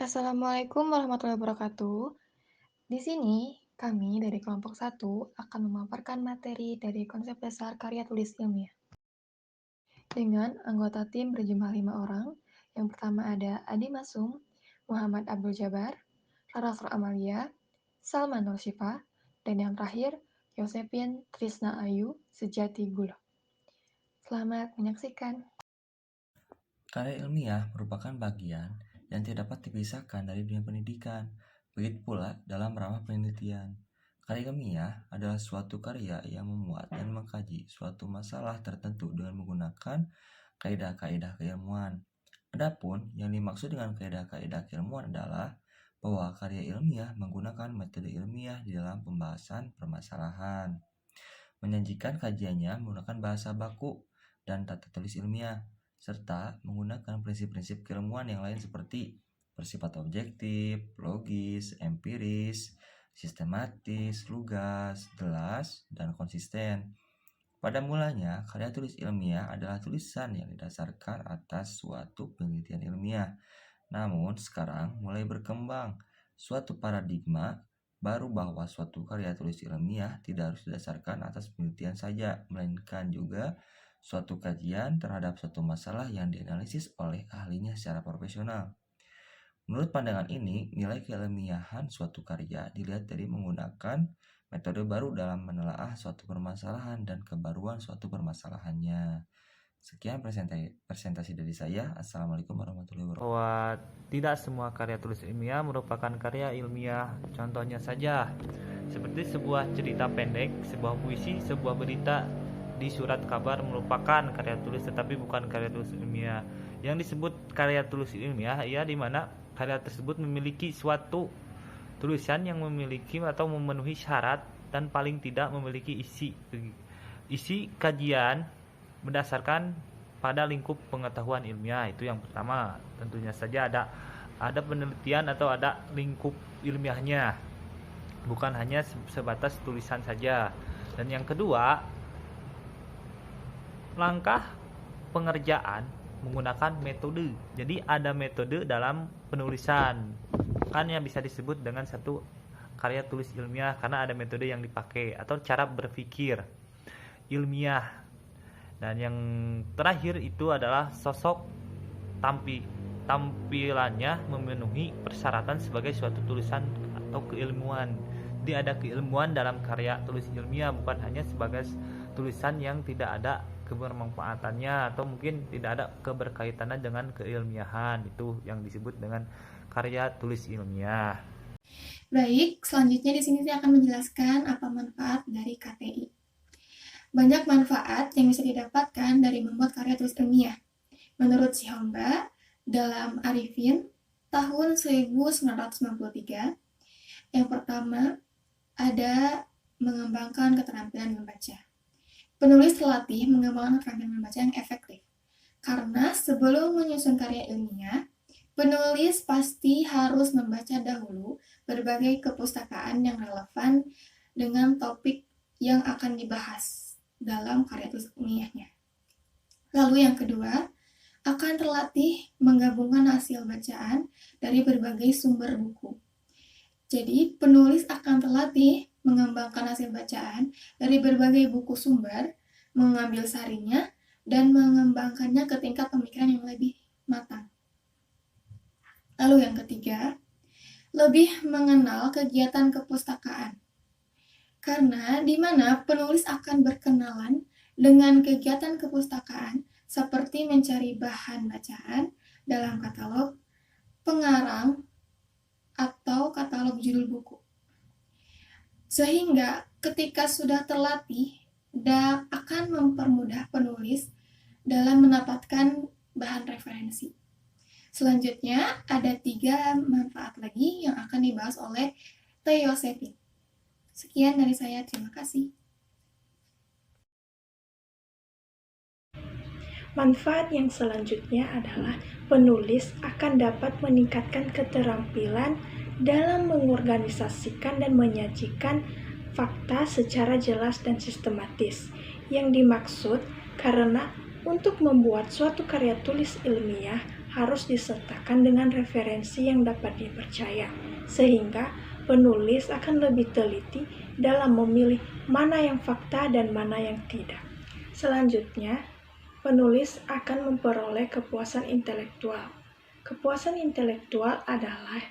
Assalamualaikum warahmatullahi wabarakatuh. Di sini, kami dari kelompok satu akan memaparkan materi dari konsep dasar karya tulis ilmiah. Dengan anggota tim berjumlah 5 orang, yang pertama ada Adi Masung, Muhammad Abdul Jabar, Rarafra Amalia, Salman Nur Syifa, dan yang terakhir, Yosepin Trisna Ayu Sejati Gulo. Selamat menyaksikan. Karya ilmiah merupakan bagian yang tidak dapat dipisahkan dari dunia pendidikan, begitu pula dalam ranah penelitian. Karya ilmiah adalah suatu karya yang memuat dan mengkaji suatu masalah tertentu dengan menggunakan kaidah-kaidah keilmuan. Adapun yang dimaksud dengan kaidah-kaidah keilmuan adalah bahwa karya ilmiah menggunakan metode ilmiah di dalam pembahasan permasalahan, menyajikan kajiannya menggunakan bahasa baku dan tata tulis ilmiah, serta menggunakan prinsip-prinsip keilmuan yang lain seperti bersifat objektif, logis, empiris, sistematis, lugas, jelas, dan konsisten. Pada mulanya, karya tulis ilmiah adalah tulisan yang didasarkan atas suatu penelitian ilmiah. Namun, sekarang mulai berkembang suatu paradigma baru bahwa suatu karya tulis ilmiah tidak harus didasarkan atas penelitian saja, melainkan juga suatu kajian terhadap suatu masalah yang dianalisis oleh ahlinya secara profesional. Menurut pandangan ini, nilai keilmiahan suatu karya dilihat dari menggunakan metode baru dalam menelaah suatu permasalahan dan kebaruan suatu permasalahannya. Sekian presentasi dari saya. Assalamualaikum warahmatullahi wabarakatuh. Bahwa tidak semua karya tulis ilmiah merupakan karya ilmiah. Contohnya saja, seperti sebuah cerita pendek, sebuah puisi, sebuah berita di surat kabar merupakan karya tulis tetapi bukan karya tulis ilmiah. Yang disebut karya tulis ilmiah ia di mana karya tersebut memiliki suatu tulisan yang memiliki atau memenuhi syarat dan paling tidak memiliki isi kajian berdasarkan pada lingkup pengetahuan ilmiah. Itu yang pertama. Tentunya saja ada penelitian atau ada lingkup ilmiahnya, bukan hanya sebatas tulisan saja. Dan yang kedua, langkah pengerjaan menggunakan metode. Jadi ada metode dalam penulisan, kan yang bisa disebut dengan satu karya tulis ilmiah karena ada metode yang dipakai atau cara berpikir ilmiah. Dan yang terakhir itu adalah sosok tampilannya memenuhi persyaratan sebagai suatu tulisan atau keilmuan. Jadi ada keilmuan dalam karya tulis ilmiah, bukan hanya sebagai tulisan yang tidak ada kebermanfaatannya atau mungkin tidak ada keberkaitannya dengan keilmiahan. Itu yang disebut dengan karya tulis ilmiah. Baik, selanjutnya di sini saya akan menjelaskan apa manfaat dari KTI. Banyak manfaat yang bisa didapatkan dari membuat karya tulis ilmiah. Menurut Sihomba, dalam Arifin tahun 1993, yang pertama ada mengembangkan keterampilan membaca. Penulis terlatih mengembangkan keterampilan membaca yang efektif. Karena sebelum menyusun karya ilmiah, penulis pasti harus membaca dahulu berbagai kepustakaan yang relevan dengan topik yang akan dibahas dalam karya tulis ilmiahnya. Lalu yang kedua, akan terlatih menggabungkan hasil bacaan dari berbagai sumber buku. Jadi, penulis akan terlatih mengembangkan hasil bacaan dari berbagai buku sumber, mengambil sarinya, dan mengembangkannya ke tingkat pemikiran yang lebih matang. Lalu yang ketiga, lebih mengenal kegiatan kepustakaan. Karena di mana penulis akan berkenalan dengan kegiatan kepustakaan seperti mencari bahan bacaan dalam katalog, pengarang, atau katalog judul buku. Sehingga ketika sudah terlatih, akan mempermudah penulis dalam mendapatkan bahan referensi. Selanjutnya, ada 3 manfaat lagi yang akan dibahas oleh Teh Yosepin. Sekian dari saya, terima kasih. Manfaat yang selanjutnya adalah penulis akan dapat meningkatkan keterampilan dalam mengorganisasikan dan menyajikan fakta secara jelas dan sistematis. Yang dimaksud karena untuk membuat suatu karya tulis ilmiah harus disertakan dengan referensi yang dapat dipercaya, sehingga penulis akan lebih teliti dalam memilih mana yang fakta dan mana yang tidak. Selanjutnya, penulis akan memperoleh kepuasan intelektual. Kepuasan intelektual adalah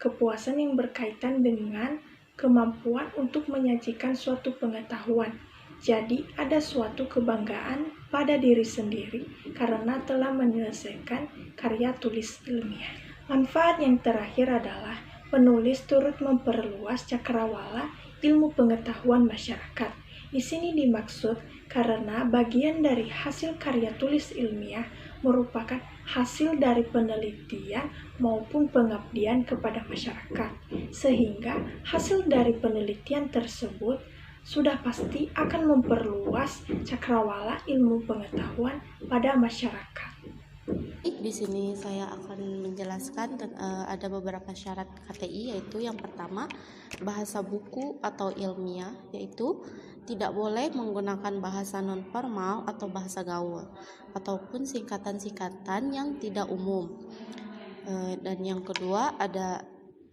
kepuasan yang berkaitan dengan kemampuan untuk menyajikan suatu pengetahuan. Jadi, ada suatu kebanggaan pada diri sendiri karena telah menyelesaikan karya tulis ilmiah. Manfaat yang terakhir adalah penulis turut memperluas cakrawala ilmu pengetahuan masyarakat. Di sini dimaksud karena bagian dari hasil karya tulis ilmiah merupakan hasil dari penelitian maupun pengabdian kepada masyarakat, sehingga hasil dari penelitian tersebut sudah pasti akan memperluas cakrawala ilmu pengetahuan pada masyarakat. Di sini saya akan menjelaskan ada beberapa syarat KTI, yaitu yang pertama, bahasa buku atau ilmiah, yaitu tidak boleh menggunakan bahasa non-formal atau bahasa gaul, ataupun singkatan-singkatan yang tidak umum. Dan yang kedua, ada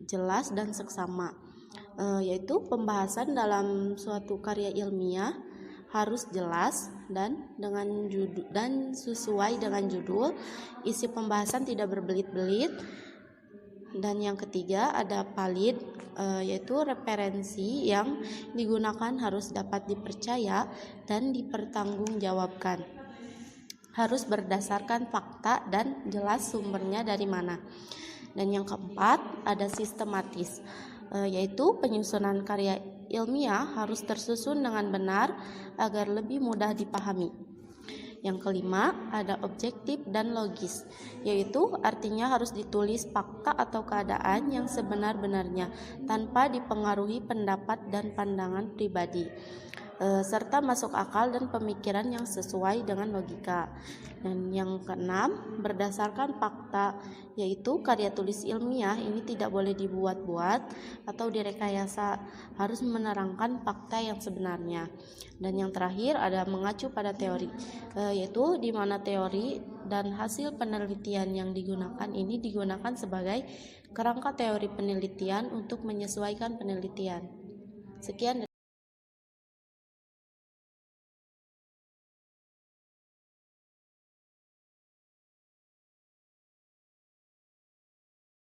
jelas dan seksama, yaitu pembahasan dalam suatu karya ilmiah harus jelas dan sesuai dengan judul. Isi pembahasan tidak berbelit-belit. Dan yang ketiga, ada valid, yaitu referensi yang digunakan harus dapat dipercaya dan dipertanggungjawabkan. Harus berdasarkan fakta dan jelas sumbernya dari mana. Dan yang keempat, ada sistematis, yaitu penyusunan karya ilmiah harus tersusun dengan benar agar lebih mudah dipahami. Yang kelima, ada objektif dan logis, yaitu artinya harus ditulis fakta atau keadaan yang sebenar-benarnya tanpa dipengaruhi pendapat dan pandangan pribadi, serta masuk akal dan pemikiran yang sesuai dengan logika. Dan yang keenam, berdasarkan fakta, yaitu karya tulis ilmiah ini tidak boleh dibuat-buat atau direkayasa, harus menerangkan fakta yang sebenarnya. Dan yang terakhir, ada mengacu pada teori, yaitu di mana teori dan hasil penelitian yang digunakan ini digunakan sebagai kerangka teori penelitian untuk menyesuaikan penelitian. Sekian.